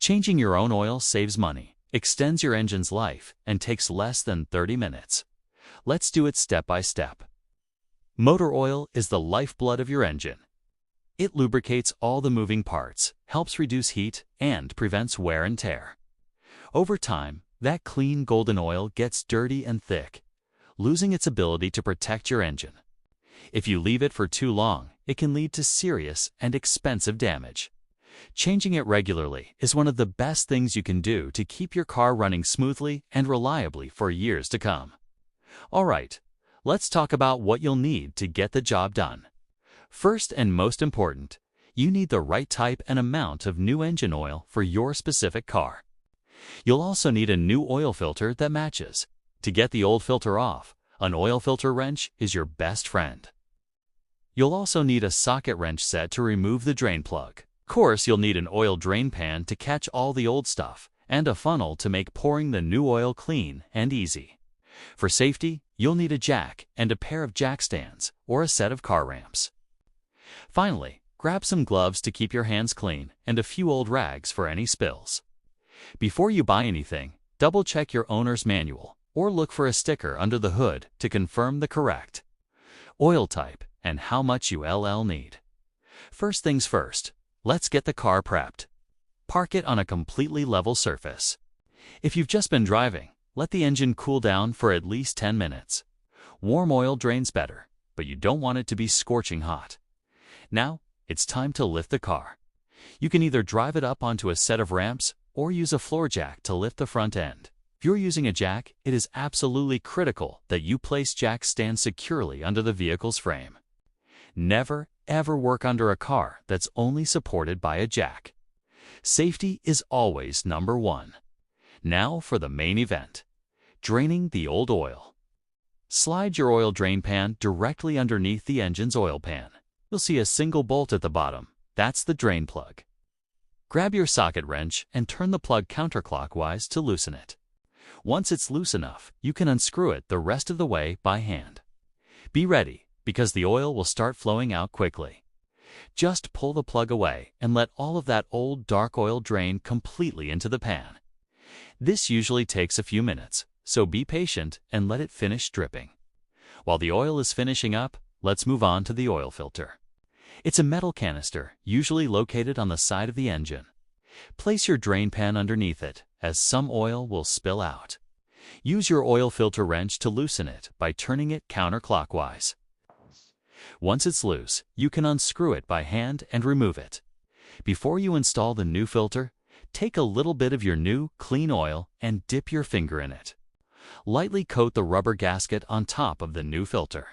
Changing your own oil saves money, extends your engine's life, and takes less than 30 minutes. Let's do it step by step. Motor oil is the lifeblood of your engine. It lubricates all the moving parts, helps reduce heat, and prevents wear and tear. Over time, that clean golden oil gets dirty and thick, losing its ability to protect your engine. If you leave it for too long, it can lead to serious and expensive damage. Changing it regularly is one of the best things you can do to keep your car running smoothly and reliably for years to come. All right, let's talk about what you'll need to get the job done. First and most important, you need the right type and amount of new engine oil for your specific car. You'll also need a new oil filter that matches. To get the old filter off, an oil filter wrench is your best friend. You'll also need a socket wrench set to remove the drain plug. Of course, you'll need an oil drain pan to catch all the old stuff, and a funnel to make pouring the new oil clean and easy. For safety, you'll need a jack and a pair of jack stands or a set of car ramps. Finally, grab some gloves to keep your hands clean and a few old rags for any spills. Before you buy anything, double-check your owner's manual or look for a sticker under the hood to confirm the correct oil type and how much you need. First things first, let's get the car prepped. Park it on a completely level surface. If you've just been driving, let the engine cool down for at least 10 minutes. Warm oil drains better, but you don't want it to be scorching hot. Now, it's time to lift the car. You can either drive it up onto a set of ramps or use a floor jack to lift the front end. If you're using a jack, it is absolutely critical that you place jack stands securely under the vehicle's frame. Never, ever work under a car that's only supported by a jack. Safety is always number one. Now for the main event, draining the old oil. Slide your oil drain pan directly underneath the engine's oil pan. You'll see a single bolt at the bottom. That's the drain plug. Grab your socket wrench and turn the plug counterclockwise to loosen it. Once it's loose enough, you can unscrew it the rest of the way by hand. Be ready, because the oil will start flowing out quickly. Just pull the plug away and let all of that old dark oil drain completely into the pan. This usually takes a few minutes, so be patient and let it finish dripping. While the oil is finishing up, let's move on to the oil filter. It's a metal canister, usually located on the side of the engine. Place your drain pan underneath it, as some oil will spill out. Use your oil filter wrench to loosen it by turning it counterclockwise. Once it's loose, you can unscrew it by hand and remove it. Before you install the new filter, take a little bit of your new, clean oil and dip your finger in it. Lightly coat the rubber gasket on top of the new filter.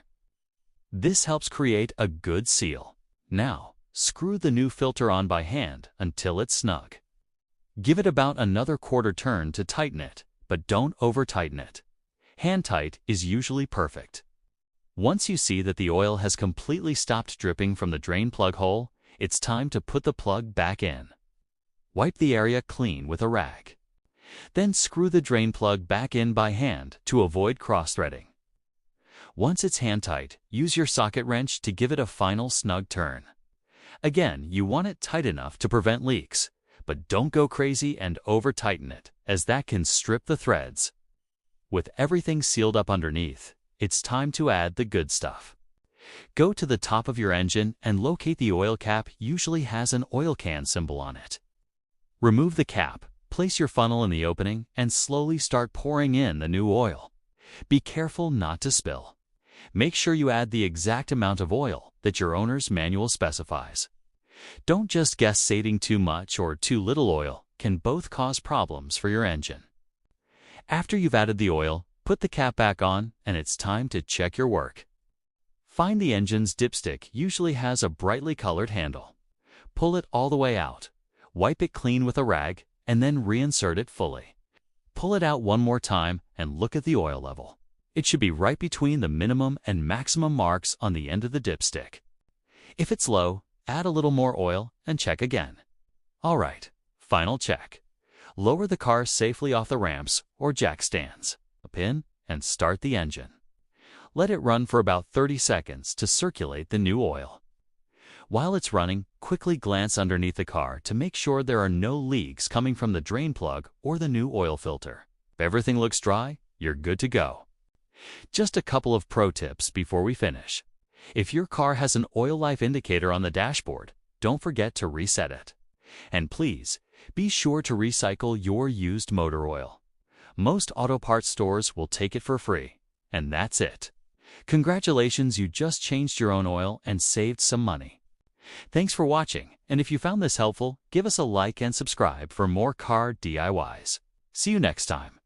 This helps create a good seal. Now, screw the new filter on by hand until it's snug. Give it about another quarter turn to tighten it, but don't over-tighten it. Hand tight is usually perfect. Once you see that the oil has completely stopped dripping from the drain plug hole, it's time to put the plug back in. Wipe the area clean with a rag. Then screw the drain plug back in by hand to avoid cross-threading. Once it's hand-tight, use your socket wrench to give it a final snug turn. Again, you want it tight enough to prevent leaks, but don't go crazy and over-tighten it, as that can strip the threads. With everything sealed up underneath, it's time to add the good stuff. Go to the top of your engine and locate the oil cap. Usually has an oil can symbol on it. Remove the cap, place your funnel in the opening, and slowly start pouring in the new oil. Be careful not to spill. Make sure you add the exact amount of oil that your owner's manual specifies. Don't just guess. Saving too much or too little oil can both cause problems for your engine. After you've added the oil, put the cap back on and it's time to check your work. Find the engine's dipstick. Usually has a brightly colored handle. Pull it all the way out. Wipe it clean with a rag and then reinsert it fully. Pull it out one more time and look at the oil level. It should be right between the minimum and maximum marks on the end of the dipstick. If it's low, add a little more oil and check again. All right, final check. Lower the car safely off the ramps or jack stands. Pin and start the engine. Let it run for about 30 seconds to circulate the new oil. While it's running, quickly glance underneath the car to make sure there are no leaks coming from the drain plug or the new oil filter. If everything looks dry, you're good to go. Just a couple of pro tips before we finish. If your car has an oil life indicator on the dashboard, don't forget to reset it. And please, be sure to recycle your used motor oil. Most auto parts stores will take it for free. And that's it. Congratulations, you just changed your own oil and saved some money. Thanks for watching, and if you found this helpful, give us a like and subscribe for more car DIYs. See you next time.